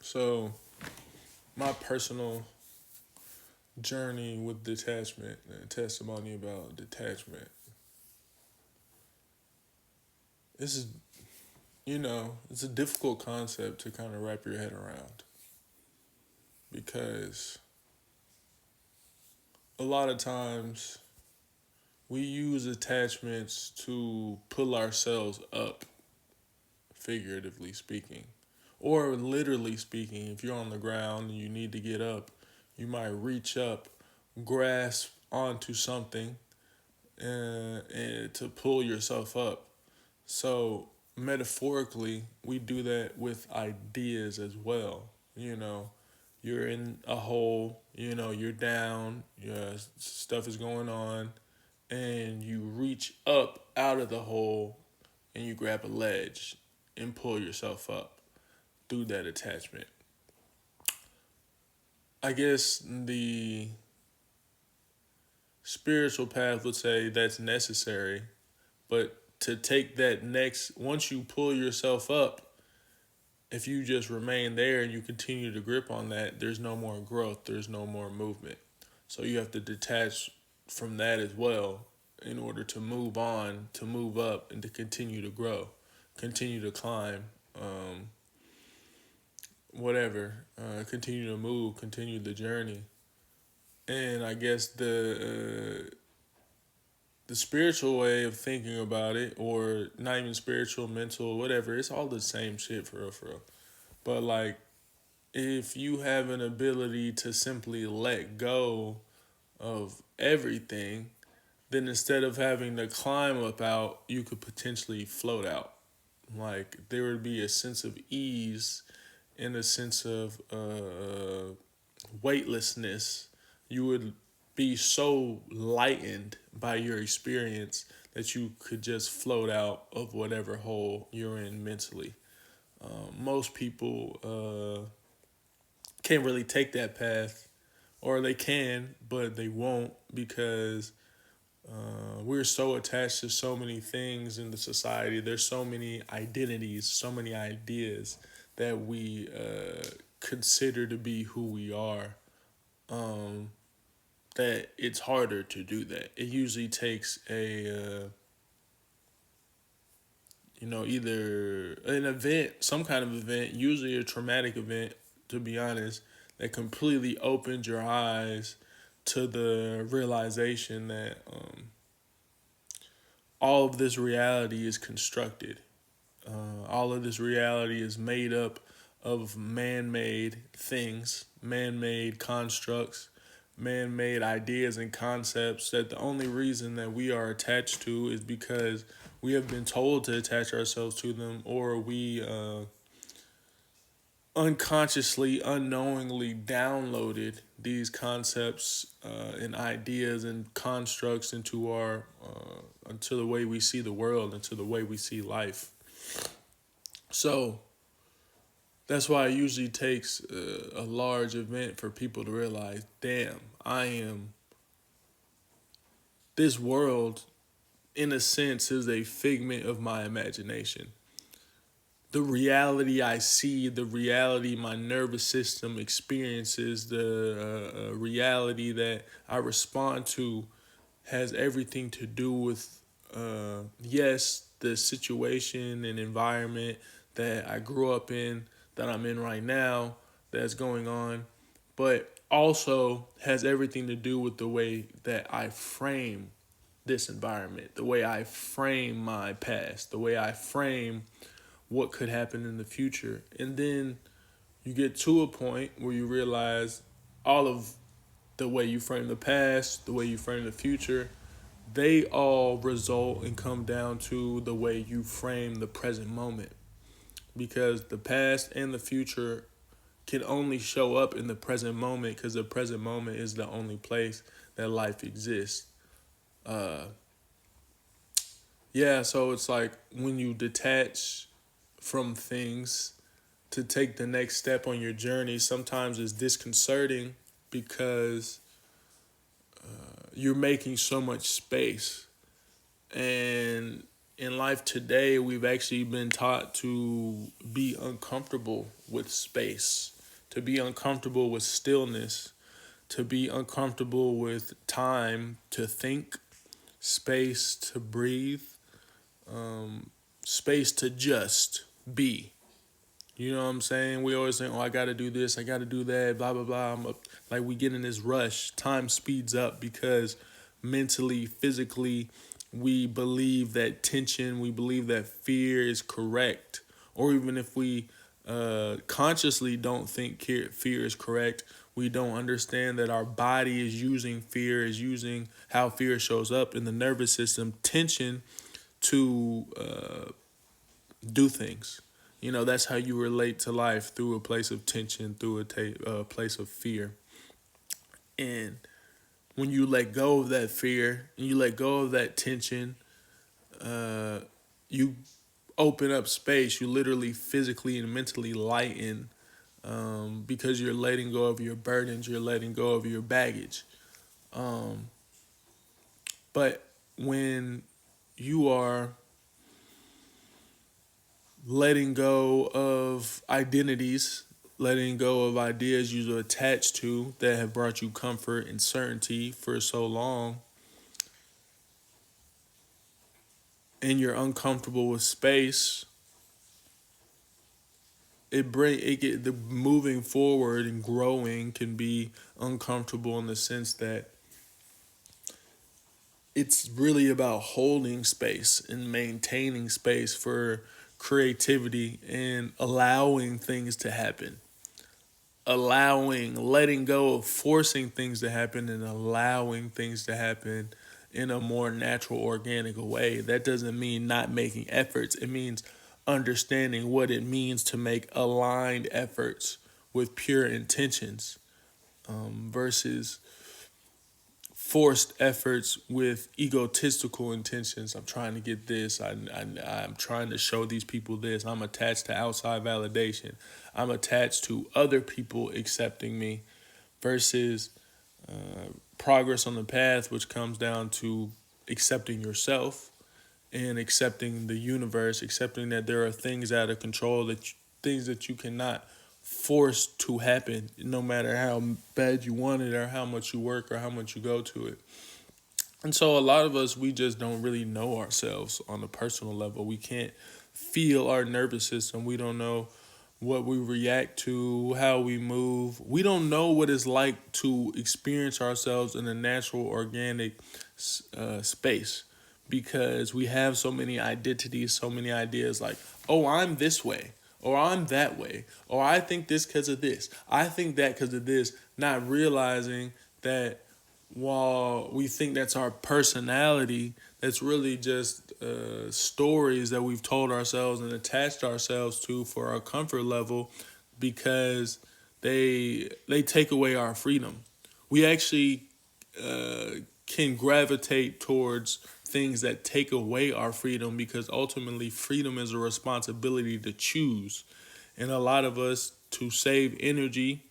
So, my personal journey with detachment and testimony about detachment. This is, it's a difficult concept to kind of wrap your head around because a lot of times we use attachments to pull ourselves up, figuratively speaking. Or literally speaking, if you're on the ground and you need to get up, you might reach up, grasp onto something, and to pull yourself up. So metaphorically, we do that with ideas as well. You know, you're in a hole. You're down. Stuff is going on, and you reach up out of the hole, and you grab a ledge and pull yourself up through that attachment. I guess the spiritual path would say that's necessary, but to take that next, once you pull yourself up, if you just remain there and you continue to grip on that, there's no more growth, there's no more movement. So you have to detach from that as well in order to move on, to move up, and to continue to grow, continue to climb, whatever, continue to move, continue the journey. And I guess the spiritual way of thinking about it, or not even spiritual, mental, whatever, it's all the same shit for real, for real. But like, if you have an ability to simply let go of everything, then instead of having to climb up out, you could potentially float out. Like, there would be a sense of ease and a sense of weightlessness. You would be so lightened by your experience that you could just float out of whatever hole you're in mentally. Most people can't really take that path, or they can, but they won't because we're so attached to so many things in the society. There's so many identities, so many ideas that we consider to be who we are. Um, that it's harder to do that. It usually takes either an event, some kind of event, usually a traumatic event, to be honest, that completely opens your eyes to the realization that all of this reality is constructed. All of this reality is made up of man made things, man made constructs, man made ideas and concepts that the only reason that we are attached to is because we have been told to attach ourselves to them, or we unconsciously, unknowingly downloaded these concepts and ideas and constructs into the way we see the world, into the way we see life. So that's why it usually takes a large event for people to realize, damn, I am, this world, in a sense, is a figment of my imagination. The reality I see, the reality my nervous system experiences, the reality that I respond to has everything to do with, yes, the situation and environment that I grew up in, that I'm in right now, that's going on, but also has everything to do with the way that I frame this environment, the way I frame my past, the way I frame what could happen in the future. And then you get to a point where you realize all of the way you frame the past, the way you frame the future, they all result and come down to the way you frame the present moment. Because the past and the future can only show up in the present moment, because the present moment is the only place that life exists. Uh, yeah, so it's like when you detach from things to take the next step on your journey, sometimes it's disconcerting because you're making so much space. And in life today, we've actually been taught to be uncomfortable with space. to be uncomfortable with stillness, to be uncomfortable with time to think, space to breathe, space to just be. You know what I'm saying? We always think, oh, I got to do this, I got to do that, blah, blah, blah. Like we get in this rush. Time speeds up because mentally, physically, we believe that tension, we believe that fear is correct. Or even if we consciously don't think fear is correct, we don't understand that our body is using fear, is using how fear shows up in the nervous system, tension to do things. You know, that's how you relate to life, through a place of tension, through a place of fear. And when you let go of that fear and you let go of that tension, you open up space. You literally physically and mentally lighten, because you're letting go of your burdens, you're letting go of your baggage. Um, but when you are letting go of identities, letting go of ideas you're attached to that have brought you comfort and certainty for so long, and you're uncomfortable with space, it get the moving forward and growing can be uncomfortable in the sense that it's really about holding space and maintaining space for creativity and allowing things to happen. Letting go of forcing things to happen and allowing things to happen in a more natural, organic way. That doesn't mean not making efforts. It means understanding what it means to make aligned efforts with pure intentions, versus forced efforts with egotistical intentions. I'm trying to get this. I'm trying to show these people this. I'm attached to outside validation. I'm attached to other people accepting me, versus progress on the path, which comes down to accepting yourself and accepting the universe, accepting that there are things out of control, things that you cannot force to happen, no matter how bad you want it or how much you work or how much you go to it. And so a lot of us, we just don't really know ourselves on a personal level. We can't feel our nervous system. We don't know what we react to, how we move. We don't know what it's like to experience ourselves in a natural, organic space, because we have so many identities, so many ideas like, oh, I'm this way, or I'm that way, or I think this because of this, I think that because of this, not realizing that while we think that's our personality, that's really just stories that we've told ourselves and attached ourselves to for our comfort level, because they take away our freedom. We actually can gravitate towards things that take away our freedom, because ultimately freedom is a responsibility to choose. And a lot of us, to save energy,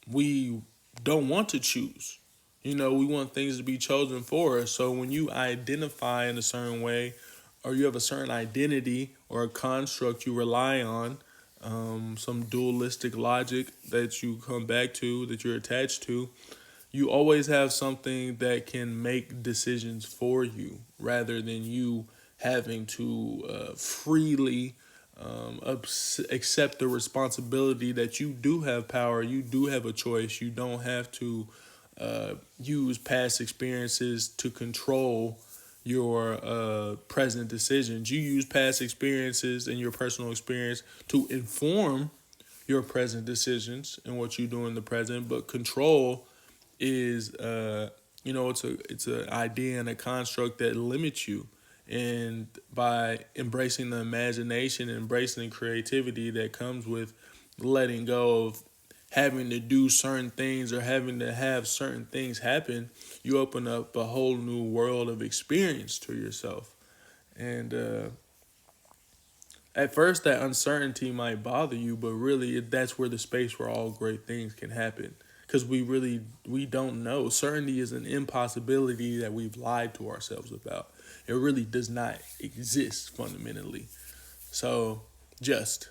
we don't want to choose. You know, we want things to be chosen for us. So when you identify in a certain way, or you have a certain identity or a construct you rely on, some dualistic logic that you come back to, that you're attached to, you always have something that can make decisions for you rather than you having to freely accept the responsibility that you do have power, you do have a choice, you don't have to use past experiences to control your present decisions. You use past experiences and your personal experience to inform your present decisions and what you do in the present, but control is it's an idea and a construct that limits you. And by embracing the imagination and embracing the creativity that comes with letting go of having to do certain things or having to have certain things happen, you open up a whole new world of experience to yourself. And at first, that uncertainty might bother you, but really, that's where the space where all great things can happen. Because we don't know. Certainty is an impossibility that we've lied to ourselves about. It really does not exist fundamentally. So, just